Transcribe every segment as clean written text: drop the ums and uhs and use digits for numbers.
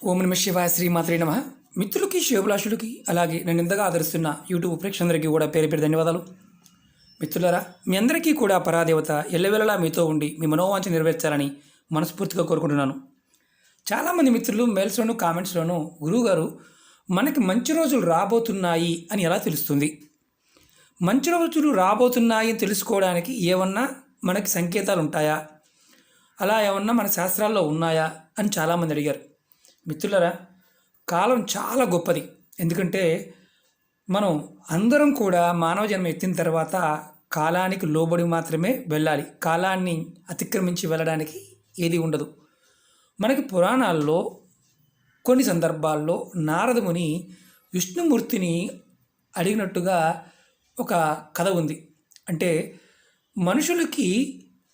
ఓం నమ శివాయ శ్రీమాత్రే నమ. మిత్రులకి శివభిలాషులకి అలాగే నన్ను ఇంతగా ఆదరిస్తున్న యూట్యూబ్ ప్రేక్షకులందరికీ కూడా పేరు పేరు ధన్యవాదాలు. మిత్రులారా, మీ అందరికీ కూడా పరాదేవత ఎల్లవెల్లలా మీతో ఉండి మీ మనోవాంఛ నెరవేర్చాలని మనస్ఫూర్తిగా కోరుకుంటున్నాను. చాలామంది మిత్రులు మెయిల్స్లోను కామెంట్స్లోనూ గురువుగారు మనకి మంచి రోజులు రాబోతున్నాయి అని ఎలా తెలుస్తుంది, మంచి రోజులు రాబోతున్నాయి అని తెలుసుకోవడానికి ఏమన్నా మనకి సంకేతాలు ఉంటాయా, అలా ఏమన్నా మన శాస్త్రాల్లో ఉన్నాయా అని చాలామంది అడిగారు. మిత్రులరా, కాలం చాలా గొప్పది. ఎందుకంటే మనం అందరం కూడా మానవ జన్మ ఎత్తిన తర్వాత కాలానికి లోబడి మాత్రమే వెళ్ళాలి. కాలాన్ని అతిక్రమించి వెళ్ళడానికి ఏది ఉండదు. మనకి పురాణాల్లో కొన్ని సందర్భాల్లో నారదముని విష్ణుమూర్తిని అడిగినట్టుగా ఒక కథ ఉంది. అంటే మనుషులకి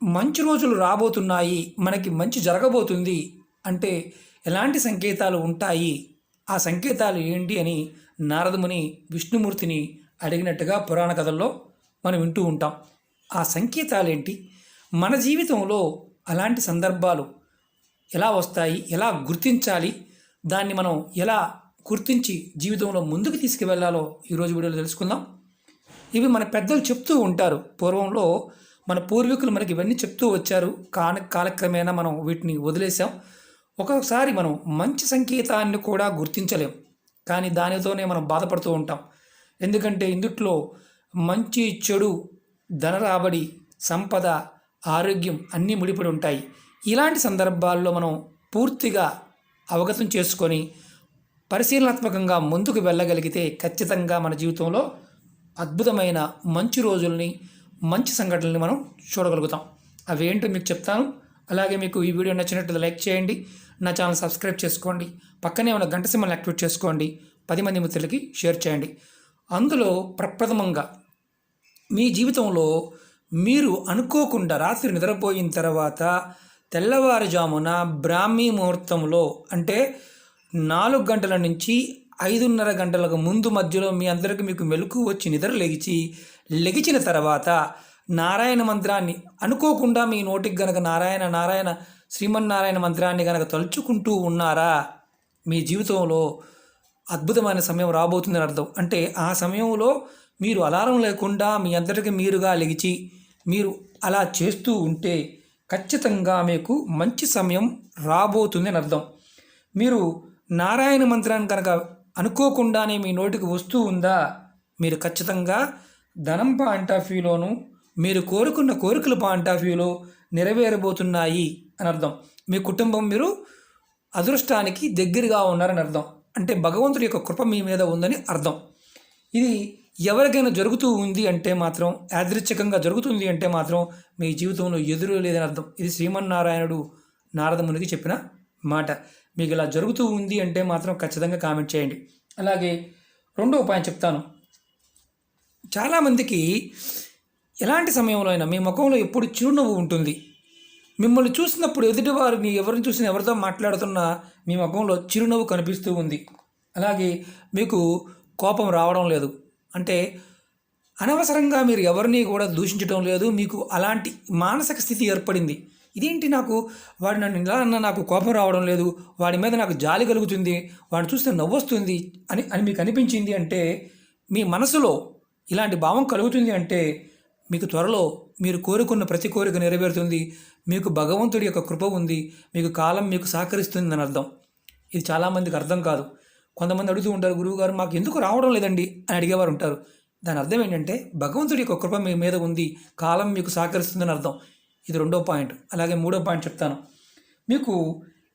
మంచి రోజులు రాబోతున్నాయి, మనకి మంచి జరగబోతుంది అంటే ఎలాంటి సంకేతాలు ఉంటాయి, ఆ సంకేతాలు ఏంటి అని నారదముని విష్ణుమూర్తిని అడిగినట్టుగా పురాణ కథల్లో మనం వింటూ ఉంటాం. ఆ సంకేతాలు ఏంటి, మన జీవితంలో అలాంటి సందర్భాలు ఎలా వస్తాయి, ఎలా గుర్తించాలి, దాన్ని మనం ఎలా గుర్తించి జీవితంలో ముందుకు తీసుకువెళ్ళాలో ఈరోజు వీడియోలో తెలుసుకుందాం. ఇవి మన పెద్దలు చెప్తూ ఉంటారు. పూర్వంలో మన పూర్వీకులు మనకి ఇవన్నీ చెప్తూ వచ్చారు. కాలక్రమేణా మనం వీటిని వదిలేసాం. ఒక్కొక్కసారి మనం మంచి సంకేతాన్ని కూడా గుర్తించలేం, కానీ దానితోనే మనం బాధపడుతూ ఉంటాం. ఎందుకంటే ఇందుట్లో మంచి చెడు, ధన రాబడి, సంపద, ఆరోగ్యం అన్నీ ముడిపడి ఉంటాయి. ఇలాంటి సందర్భాల్లో మనం పూర్తిగా అవగతం చేసుకొని పరిశీలనాత్మకంగా ముందుకు వెళ్ళగలిగితే ఖచ్చితంగా మన జీవితంలో అద్భుతమైన మంచి రోజుల్ని, మంచి సంఘటనల్ని మనం చూడగలుగుతాం. అవేంటో మీకు చెప్తాను. అలాగే మీకు ఈ వీడియో నచ్చినట్లయితే లైక్ చేయండి, నా ఛానల్ సబ్స్క్రైబ్ చేసుకోండి, పక్కనే ఉన్న గంట సింబల్ని యాక్టివేట్ చేసుకోండి, 10 మంది మిత్రులకి షేర్ చేయండి. అందులో ప్రప్రథమంగా మీ జీవితంలో మీరు అనుకోకుండా రాత్రి నిద్రపోయిన తర్వాత తెల్లవారుజామున బ్రాహ్మీ ముహూర్తంలో అంటే 4 గంటల నుంచి 5:30 గంటలకు ముందు మధ్యలో మీ అందరికీ మీకు మెలకు వచ్చి నిద్ర లెగిచిన తర్వాత నారాయణ మంత్రాన్ని అనుకోకుండా మీ నోటికి గనక నారాయణ నారాయణ శ్రీమన్నారాయణ మంత్రాన్ని గనక తలుచుకుంటూ ఉన్నారా, మీ జీవితంలో అద్భుతమైన సమయం రాబోతుందని అర్థం. అంటే ఆ సమయంలో మీరు అలారం లేకుండా మీ అందరికీ మీరుగా లెగిచి మీరు అలా చేస్తూ ఉంటే ఖచ్చితంగా మీకు మంచి సమయం రాబోతుంది అని అర్థం. మీరు నారాయణ మంత్రాన్ని కనుక అనుకోకుండానే మీ నోటికి వస్తూ ఉందా, మీరు ఖచ్చితంగా ధనం పాయింట్ ఆఫ్ వ్యూలోను, మీరు కోరుకున్న కోరికల పాయింట్ ఆఫ్ వ్యూలో నెరవేరబోతున్నాయి అని అర్థం. మీ కుటుంబం, మీరు అదృష్టానికి దగ్గరగా ఉన్నారని అర్థం. అంటే భగవంతుడి యొక్క కృప మీ మీద ఉందని అర్థం. ఇది ఎవరికైనా జరుగుతూ ఉంది అంటే మాత్రం, యాదృచ్ఛికంగా జరుగుతుంది అంటే మాత్రం మీ జీవితంలో ఎదురు లేదని అర్థం. ఇది శ్రీమన్నారాయణుడు నారదమునికి చెప్పిన మాట. మీకు ఇలా జరుగుతూ ఉంది అంటే మాత్రం ఖచ్చితంగా కామెంట్ చేయండి. అలాగే రెండో ఉపాయం చెప్తాను. చాలామందికి ఎలాంటి సమయంలో అయినా మీ ముఖంలో ఎప్పుడు చిరునవ్వు ఉంటుంది. మిమ్మల్ని చూసినప్పుడు ఎదుటివారిని ఎవరిని చూసినా, ఎవరితో మాట్లాడుతున్నా మీ ముఖంలో చిరునవ్వు కనిపిస్తూ ఉంది. అలాగే మీకు కోపం రావడం లేదు. అంటే అనవసరంగా మీరు ఎవరిని కూడా దూషించడం లేదు. మీకు అలాంటి మానసిక స్థితి ఏర్పడింది. ఇదేంటి, నాకు వాడు నన్ను ఇలా అన్నా నాకు కోపం రావడం లేదు, వాడి మీద నాకు జాలి కలుగుతుంది, వాడిని చూస్తే నవ్వొస్తుంది అని మీకు అనిపించింది అంటే, మీ మనసులో ఇలాంటి భావం కలుగుతుంది అంటే మీకు త్వరలో మీరు కోరుకున్న ప్రతి కోరిక నెరవేరుతుంది. మీకు భగవంతుడి యొక్క కృప ఉంది, మీకు కాలం మీకు సహకరిస్తుంది అని అర్థం. ఇది చాలామందికి అర్థం కాదు. కొంతమంది అడుగుతూ ఉంటారు, గురువుగారు మాకు ఎందుకు రావడం లేదండి అని అడిగేవారు ఉంటారు. దాని అర్థం ఏంటంటే భగవంతుడి యొక్క కృప మీ మీద ఉంది, కాలం మీకు సహకరిస్తుందని అర్థం. ఇది రెండో పాయింట్. అలాగే మూడో పాయింట్ చెప్తాను. మీకు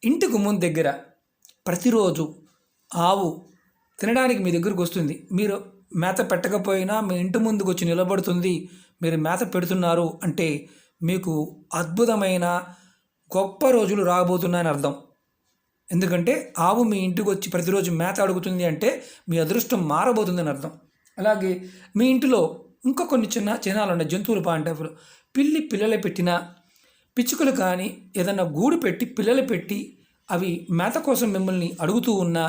ఇంటి గుమ్మం దగ్గర ప్రతిరోజు ఆవు తినడానికి మీ దగ్గరకు వస్తుంది. మీరు మేత పెట్టకపోయినా మీ ఇంటి ముందుకు వచ్చి నిలబడుతుంది. మీరు మేత పెడుతున్నారు అంటే మీకు అద్భుతమైన గొప్ప రోజులు రాబోతున్నాయని అర్థం. ఎందుకంటే ఆవు మీ ఇంటికి వచ్చి ప్రతిరోజు మేత అడుగుతుంది అంటే మీ అదృష్టం మారబోతుందని అర్థం. అలాగే మీ ఇంటిలో ఇంకా కొన్ని చిహ్నాలు ఉన్నాయి. జంతువుల పాయింట్ ఆఫ్ వ్యూలో పిల్లలు పెట్టినా, పిచ్చుకలు కానీ ఏదన్నా గూడు పెట్టి పిల్లలు పెట్టి అవి మేత కోసం మిమ్మల్ని అడుగుతూ ఉన్నా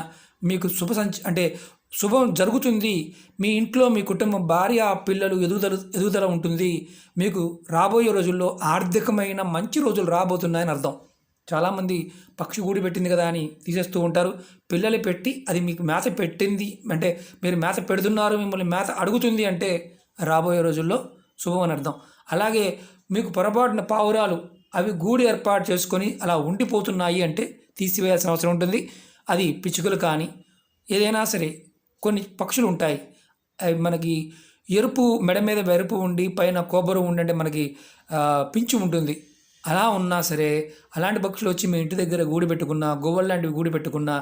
మీకు అంటే శుభం జరుగుతుంది. మీ ఇంట్లో మీ కుటుంబం, భార్య, పిల్లలు ఎదుగుదల ఉంటుంది. మీకు రాబోయే రోజుల్లో ఆర్థికమైన మంచి రోజులు రాబోతున్నాయని అర్థం. చాలామంది పక్షి గూడు పెట్టింది కదా అని తీసేస్తూ ఉంటారు. పిల్లలు పెట్టి అది మీకు మేత పెట్టింది అంటే మీరు మేత పెడుతున్నారు, మిమ్మల్ని మేత అడుగుతుంది అంటే రాబోయే రోజుల్లో శుభం అని అర్థం. అలాగే మీకు పొరపాటున పావురాలు అవి గూడు ఏర్పాటు చేసుకొని అలా ఉండిపోతున్నాయి అంటే తీసివేయాల్సిన అవసరం ఉంటుంది. అది పిచ్చుకలు కానీ ఏదైనా సరే కొన్ని పక్షులు ఉంటాయి, అవి మనకి ఎరుపు మెడ మీద ఎరుపు ఉండి పైన కొబ్బరి ఉండంటే మనకి పింఛు ఉంటుంది. అలా ఉన్నా సరే అలాంటి పక్షులు వచ్చి మీ ఇంటి దగ్గర గూడు పెట్టుకున్నా, గోవల్ లాంటివి గూడు పెట్టుకున్నా,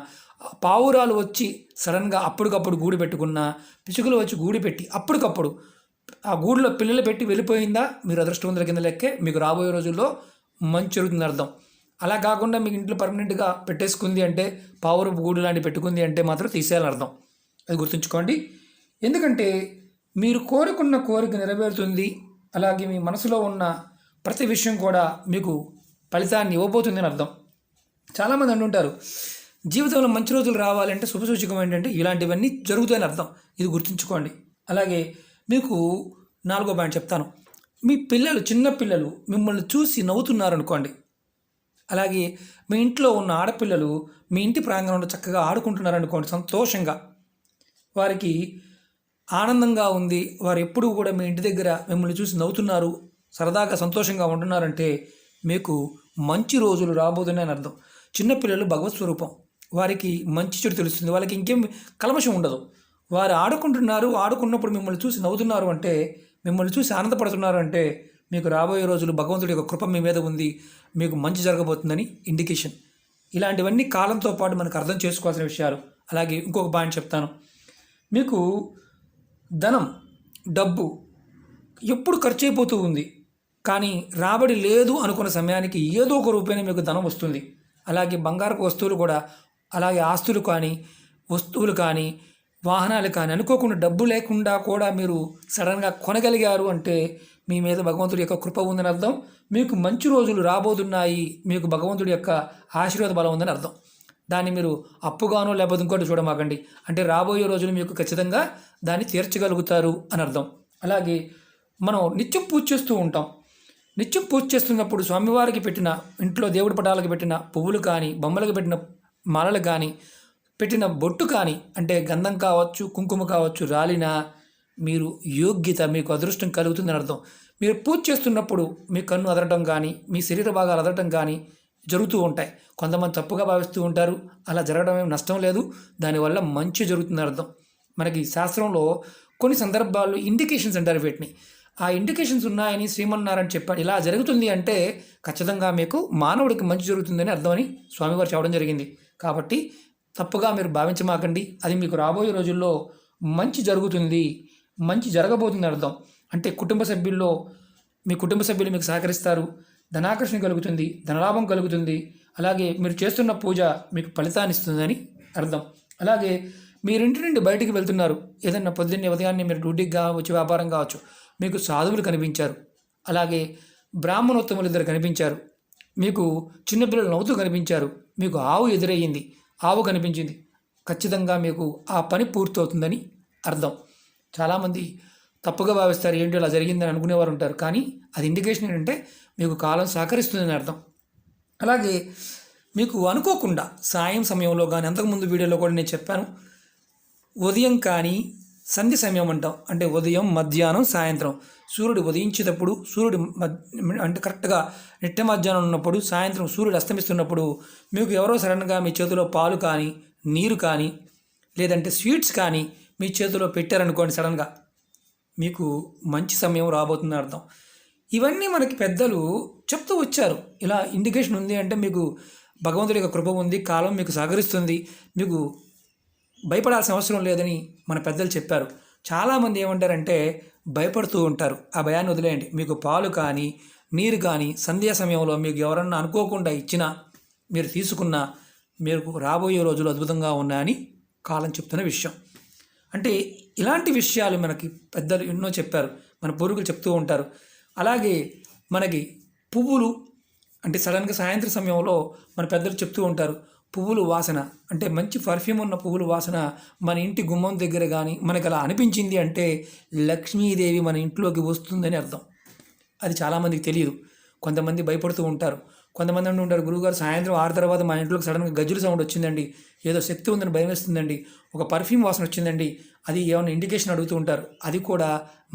పావురాలు వచ్చి సడన్గా అప్పటికప్పుడు గూడు పెట్టుకున్నా, పిచ్చుకలు వచ్చి గూడు పెట్టి అప్పటికప్పుడు ఆ గూడులో పిల్లలు పెట్టి వెళ్ళిపోయిందా మీరు అదృష్టవంతుల కింద లెక్కే. మీకు రాబోయే రోజుల్లో మంచి జరుగుతుంది అర్థం. అలా కాకుండా మీకు ఇంట్లో పర్మనెంట్గా పెట్టేసుకుంది అంటే పావురపు గూడు లాంటివి పెట్టుకుంది అంటే మాత్రం తీసేయాలని అర్థం. అది గుర్తుంచుకోండి. ఎందుకంటే మీరు కోరుకున్న కోరిక నెరవేరుతుంది. అలాగే మీ మనసులో ఉన్న ప్రతి విషయం కూడా మీకు ఫలితాన్ని ఇవ్వబోతుంది అని అర్థం. చాలామంది అంటుంటారు జీవితంలో మంచి రోజులు రావాలంటే శుభసూచకం ఏంటంటే ఇలాంటివన్నీ జరుగుతాయని అర్థం. ఇది గుర్తుంచుకోండి. అలాగే మీకు 4వ పాయింట్ చెప్తాను. మీ పిల్లలు చిన్న పిల్లలు మిమ్మల్ని చూసి నవ్వుతున్నారు అనుకోండి. అలాగే మీ ఇంట్లో ఉన్న ఆడపిల్లలు మీ ఇంటి ప్రాంగణంలో చక్కగా ఆడుకుంటున్నారు అనుకోండి, సంతోషంగా వారికి ఆనందంగా ఉంది, వారు ఎప్పుడూ కూడా మీ ఇంటి దగ్గర మిమ్మల్ని చూసి నవ్వుతున్నారు, సరదాగా సంతోషంగా ఉంటున్నారంటే మీకు మంచి రోజులు రాబోతున్నాయని అర్థం. చిన్నపిల్లలు భగవత్ స్వరూపం, వారికి మంచి చెడు తెలుస్తుంది, వాళ్ళకి ఇంకేం కల్మషం ఉండదు. వారు ఆడుకుంటున్నారు, ఆడుకున్నప్పుడు మిమ్మల్ని చూసి నవ్వుతున్నారు అంటే, మిమ్మల్ని చూసి ఆనందపడుతున్నారు అంటే మీకు రాబోయే రోజులు భగవంతుడి యొక్క కృప మీ మీద ఉంది, మీకు మంచి జరగబోతుందని ఇండికేషన్. ఇలాంటివన్నీ కాలంతో పాటు మనకు అర్థం చేసుకోవాల్సిన విషయాలు. అలాగే ఇంకొక పాయింట్ చెప్తాను. మీకు ధనం, డబ్బు ఎప్పుడు ఖర్చు అయిపోతూ ఉంది, కానీ రాబడి లేదు అనుకున్న సమయానికి ఏదో ఒక రూపాయన మీకు ధనం వస్తుంది. అలాగే బంగారపు వస్తువులు కూడా, అలాగే ఆస్తులు కానీ వస్తువులు కానీ వాహనాలు కానీ అనుకోకుండా డబ్బు లేకుండా కూడా మీరు సడన్గా కొనగలిగారు అంటే మీ మీద భగవంతుడి యొక్క కృప ఉందని అర్థం. మీకు మంచి రోజులు రాబోతున్నాయి, మీకు భగవంతుడి యొక్క ఆశీర్వాద బలం ఉందని అర్థం. దాన్ని మీరు అప్పుగానో లేకపోతే ఇంకోటి చూడమాకండి. అంటే రాబోయే రోజులు మీకు ఖచ్చితంగా దాన్ని తీర్చగలుగుతారు అని అర్థం. అలాగే మనం నిత్యం పూజ చేస్తూ ఉంటాం. నిత్యం పూజ చేస్తున్నప్పుడు స్వామివారికి పెట్టిన, ఇంట్లో దేవుడి పటాలకు పెట్టిన పువ్వులు కానీ, బొమ్మలకు పెట్టిన మాలలు కానీ, పెట్టిన బొట్టు కానీ, అంటే గంధం కావచ్చు, కుంకుమ కావచ్చు, రాలినా మీరు యోగ్యత, మీకు అదృష్టం కలుగుతుందని అర్థం. మీరు పూజ చేస్తున్నప్పుడు మీ కన్ను అదరటం కానీ, మీ శరీర భాగాలు అదరటం కానీ జరుగుతూ ఉంటాయి. కొంతమంది తప్పుగా భావిస్తూ ఉంటారు, అలా జరగడం ఏం నష్టం లేదు, దానివల్ల మంచి జరుగుతుందని అర్థం. మనకి శాస్త్రంలో కొన్ని సందర్భాల్లో ఇండికేషన్స్ అంటారు వీటిని. ఆ ఇండికేషన్స్ ఉన్నాయని శ్రీమన్నారాయణ చెప్పాడు. ఇలా జరుగుతుంది అంటే ఖచ్చితంగా మీకు మానవుడికి మంచి జరుగుతుందని అర్థమని స్వామివారు చెప్పడం జరిగింది. కాబట్టి తప్పుగా మీరు భావించమాకండి. అది మీకు రాబోయే రోజుల్లో మంచి జరుగుతుంది, మంచి జరగబోతుంది అర్థం. అంటే కుటుంబ సభ్యుల్లో మీ కుటుంబ సభ్యులు మీకు సహకరిస్తారు, ధనాకర్షణ కలుగుతుంది, ధనలాభం కలుగుతుంది. అలాగే మీరు చేస్తున్న పూజ మీకు ఫలితాన్ని ఇస్తుందని అర్థం. అలాగే మీరింటి నుండి బయటికి వెళ్తున్నారు, ఏదన్నా పొద్దున్నే ఉదయాన్నే మీరు డ్యూటీకి కావచ్చు, వ్యాపారం కావచ్చు, మీకు సాధువులు కనిపించారు, అలాగే బ్రాహ్మణోత్తములు ఇద్దరు కనిపించారు, మీకు చిన్నపిల్లలు నవ్వుతూ కనిపించారు, మీకు ఆవు ఎదురయ్యింది, ఆవు కనిపించింది, ఖచ్చితంగా మీకు ఆ పని పూర్తవుతుందని అర్థం. చాలామంది తప్పుగా భావిస్తారు, ఏంటి అలా జరిగిందని అనుకునేవారు ఉంటారు, కానీ అది ఇండికేషన్ ఏంటంటే మీకు కాలం సహకరిస్తుందని అర్థం. అలాగే మీకు అనుకోకుండా సాయం సమయంలో కానీ, అంతకుముందు వీడియోలో కూడా నేను చెప్పాను, ఉదయం కానీ సంధ్య సమయం అంటాం, అంటే ఉదయం, మధ్యాహ్నం, సాయంత్రం, సూర్యుడు ఉదయించేటప్పుడు, సూర్యుడు అంటే కరెక్ట్గా నిట్ట మధ్యాహ్నం ఉన్నప్పుడు, సాయంత్రం సూర్యుడు అస్తమిస్తున్నప్పుడు మీకు ఎవరో సడన్గా మీ చేతిలో పాలు కానీ, నీరు కానీ, లేదంటే స్వీట్స్ కానీ మీ చేతిలో పెట్టారనుకోండి, సడన్గా మీకు మంచి సమయం రాబోతుందని అర్థం. ఇవన్నీ మనకి పెద్దలు చెప్తూ వచ్చారు. ఇలా ఇండికేషన్ ఉంది అంటే మీకు భగవంతుడి యొక్క కృప ఉంది, కాలం మీకు సహకరిస్తుంది, మీకు భయపడాల్సిన అవసరం లేదని మన పెద్దలు చెప్పారు. చాలామంది ఏమంటారంటే భయపడుతూ ఉంటారు. ఆ భయాన్ని వదిలేయండి. మీకు పాలు కానీ, నీరు కానీ సంధ్యా సమయంలో మీకు ఎవరన్నా అనుకోకుండా ఇచ్చినా, మీరు తీసుకున్నా, మీకు రాబోయే రోజులు అద్భుతంగా ఉన్నాయని కాలం చెప్తున్న విషయం. అంటే ఇలాంటి విషయాలు మనకి పెద్దలు ఎన్నో చెప్పారు, మన పూర్వీకులు చెప్తూ ఉంటారు. అలాగే మనకి పువ్వులు అంటే సడన్గా సాయంత్రం సమయంలో మన పెద్దలు చెప్తూ ఉంటారు, పువ్వులు వాసన అంటే మంచి పర్ఫ్యూమ్ ఉన్న పువ్వులు వాసన మన ఇంటి గుమ్మం దగ్గర కానీ మనకు అలా అనిపించింది అంటే లక్ష్మీదేవి మన ఇంట్లోకి వస్తుందని అర్థం. అది చాలామందికి తెలియదు, కొంతమంది భయపడుతూ ఉంటారు. కొంతమంది అంటూ ఉంటారు, గురువుగారు సాయంత్రం 6 తర్వాత మా ఇంట్లోకి సడన్గా గజ్జుల సౌండ్ వచ్చిందండి, ఏదో శక్తి ఉందని భయం వేస్తుందండి, ఒక పర్ఫ్యూమ్ వాసన వచ్చిందండి, అది ఏమైనా ఇండికేషన్ అడుగుతూ ఉంటారు. అది కూడా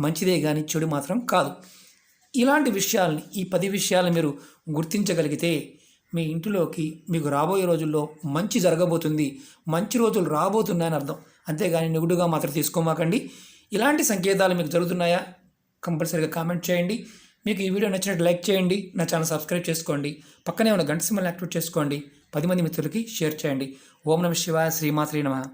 మంచిదే కానీ చెడు మాత్రం కాదు. ఇలాంటి విషయాల్ని, ఈ 10 విషయాలను మీరు గుర్తించగలిగితే మీ ఇంటిలోకి మీకు రాబోయే రోజుల్లో మంచి జరగబోతుంది, మంచి రోజులు రాబోతున్నాయని అర్థం. అంతేగాని నెగిటివ్గా మాత్రం తీసుకోమాకండి. ఇలాంటి సంకేతాలు మీకు జరుగుతున్నాయా? కంపల్సరీగా కామెంట్ చేయండి. మీకు ఈ వీడియో నచ్చినట్టు లైక్ చేయండి, నా ఛానల్ సబ్స్క్రైబ్ చేసుకోండి, పక్కనే ఉన్న గంట సింబల్ని యాక్టివేట్ చేసుకోండి, 10 మంది మిత్రులకి షేర్ చేయండి. ఓం నమః శివాయ. శ్రీమాత్రే నమః.